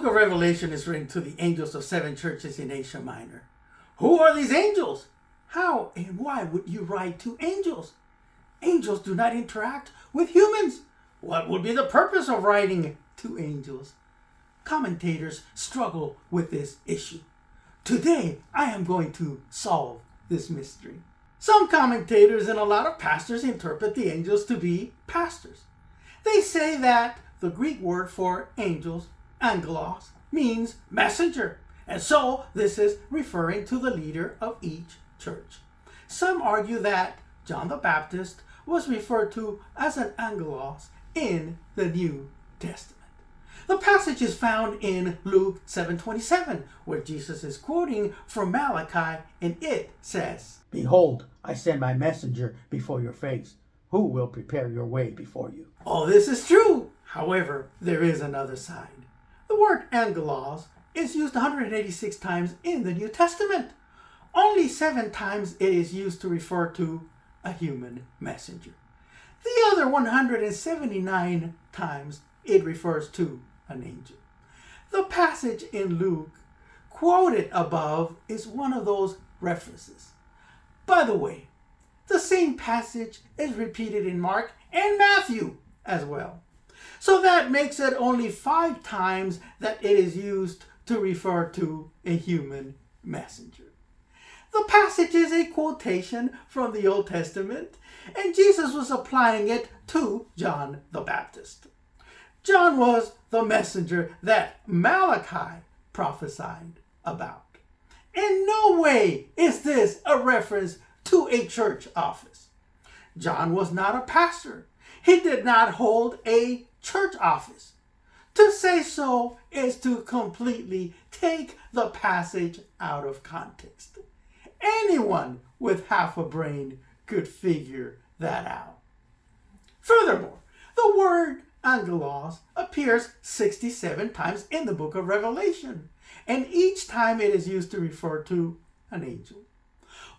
book of Revelation is written to the angels of 7 churches in Asia Minor. Who are these angels? How and why would you write to angels? Angels do not interact with humans. What would be the purpose of writing to angels? Commentators struggle with this issue. Today, I am going to solve this mystery. Some commentators and a lot of pastors interpret the angels to be pastors. They say that the Greek word for angels, angelos, means messenger, and so this is referring to the leader of each church. Some argue that John the Baptist was referred to as an angelos in the New Testament. The passage is found in Luke 7:27, where Jesus is quoting from Malachi, and it says, "Behold, I send my messenger before your face, who will prepare your way before you." All this is true. However, there is another side. The word angelos is used 186 times in the New Testament. Only 7 times it is used to refer to a human messenger. The other 179 times it refers to an angel. The passage in Luke quoted above is one of those references. By the way, the same passage is repeated in Mark and Matthew as well. So that makes it only 5 times that it is used to refer to a human messenger. The passage is a quotation from the Old Testament, and Jesus was applying it to John the Baptist. John was the messenger that Malachi prophesied about. In no way is this a reference to a church office. John was not a pastor. He did not hold a church office. To say so is to completely take the passage out of context. Anyone with half a brain could figure that out. Furthermore, the word angelos appears 67 times in the book of Revelation, and each time it is used to refer to an angel.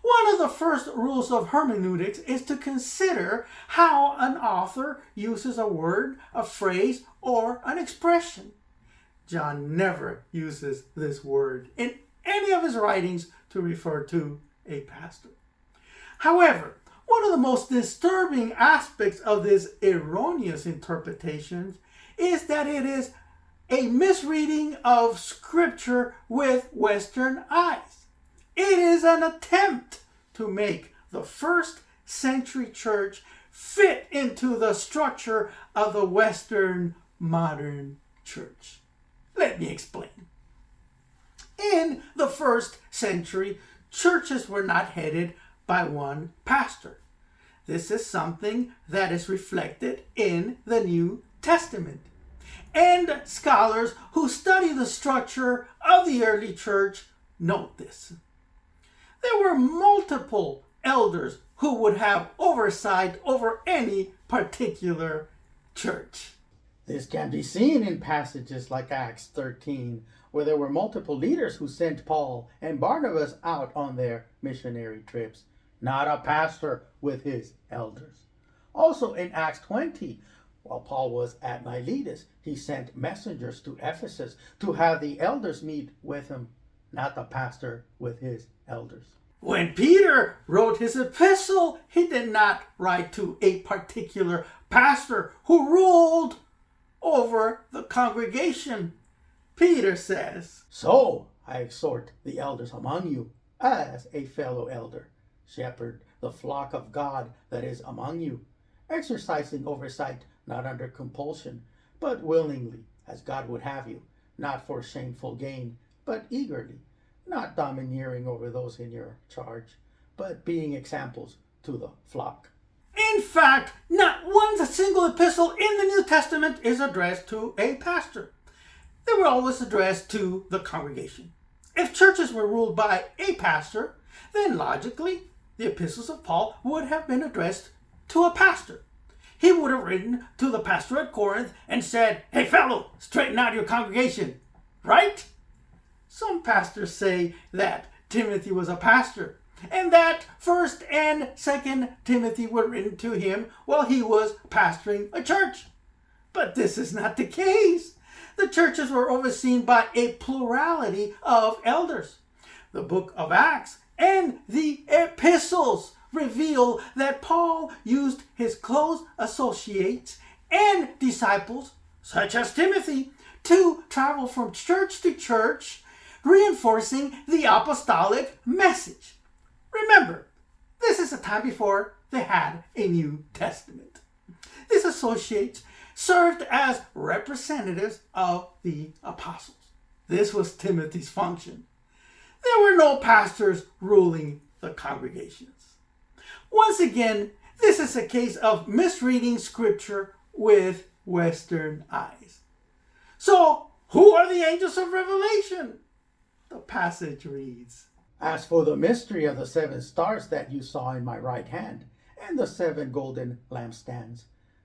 One of the first rules of hermeneutics is to consider how an author uses a word, a phrase, or an expression. John never uses this word in any of his writings to refer to a pastor. However, one of the most disturbing aspects of this erroneous interpretation is that it is a misreading of Scripture with Western eyes. It is an attempt to make the first century church fit into the structure of the Western modern church. Let me explain. In the first century, churches were not headed by one pastor. This is something that is reflected in the New Testament. And scholars who study the structure of the early church note this. There were multiple elders who would have oversight over any particular church. This can be seen in passages like Acts 13, where there were multiple leaders who sent Paul and Barnabas out on their missionary trips, not a pastor with his elders. Also in Acts 20, while Paul was at Miletus, he sent messengers to Ephesus to have the elders meet with him, not the pastor with his elders. When Peter wrote his epistle, he did not write to a particular pastor who ruled over the congregation. Peter says, "So I exhort the elders among you as a fellow elder, shepherd the flock of God that is among you, exercising oversight not under compulsion, but willingly, as God would have you, not for shameful gain, but eagerly, not domineering over those in your charge, but being examples to the flock." In fact, not one single epistle in the New Testament is addressed to a pastor. They were always addressed to the congregation. If churches were ruled by a pastor, then logically, the epistles of Paul would have been addressed to a pastor. He would have written to the pastor at Corinth and said, "Hey fellow, straighten out your congregation," right? Some pastors say that Timothy was a pastor, and that 1st and 2nd Timothy were written to him while he was pastoring a church. But this is not the case. The churches were overseen by a plurality of elders. The book of Acts and the epistles reveal that Paul used his close associates and disciples, such as Timothy, to travel from church to church, reinforcing the apostolic message. Remember, this is a time before they had a New Testament. These associates served as representatives of the apostles. This was Timothy's function. There were no pastors ruling the congregations. Once again, this is a case of misreading scripture with Western eyes. So, who are the angels of Revelation? The passage reads, As for the mystery of the 7 stars that you saw in my right hand, and the 7 golden lampstands,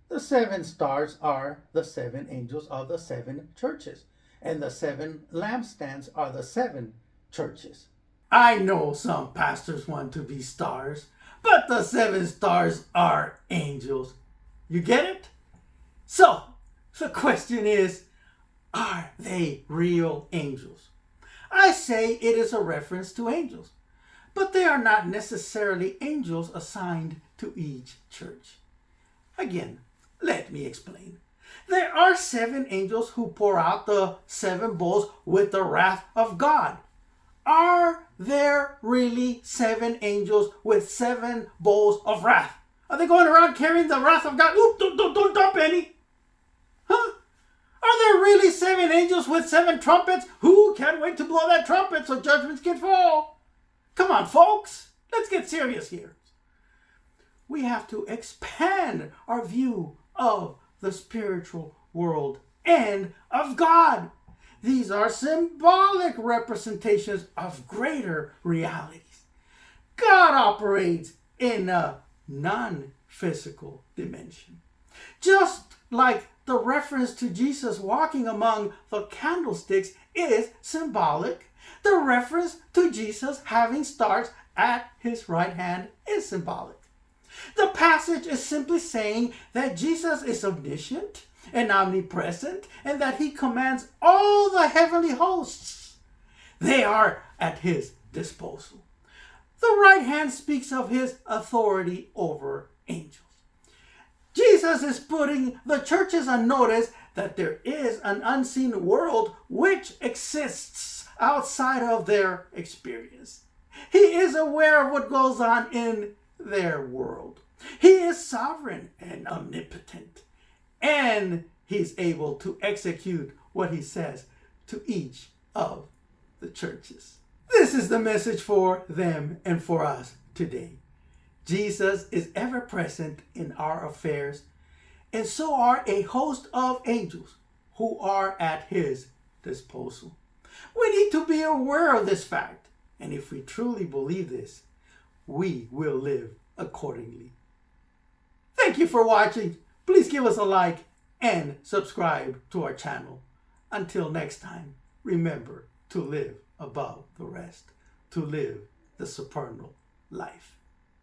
the 7 stars are the 7 angels of the 7 churches, and the 7 lampstands are the 7 churches. I know some pastors want to be stars, but the 7 stars are angels. You get it? So, the question is, are they real angels? I say it is a reference to angels, but they are not necessarily angels assigned to each church. Again, let me explain. There are 7 angels who pour out the 7 bowls with the wrath of God. Are there really 7 angels with 7 bowls of wrath? Are they going around carrying the wrath of God? Oop, don't dump any. Huh? Are there really 7 angels with 7 trumpets? Who can't wait to blow that trumpet so judgments can fall? Come on, folks. Let's get serious here. We have to expand our view of the spiritual world and of God. These are symbolic representations of greater realities. God operates in a non-physical dimension. Just like the reference to Jesus walking among the candlesticks is symbolic, the reference to Jesus having stars at his right hand is symbolic. The passage is simply saying that Jesus is omniscient and omnipresent, and that he commands all the heavenly hosts. They are at his disposal. The right hand speaks of his authority over angels. Jesus is putting the churches on notice that there is an unseen world which exists outside of their experience. He is aware of what goes on in their world. He is sovereign and omnipotent, and he's able to execute what he says to each of the churches. This is the message for them and for us today. Jesus is ever present in our affairs, and so are a host of angels who are at his disposal. We need to be aware of this fact, and if we truly believe this, we will live accordingly. Thank you for watching. Please give us a like and subscribe to our channel. Until next time, remember to live above the rest, to live the supernal life.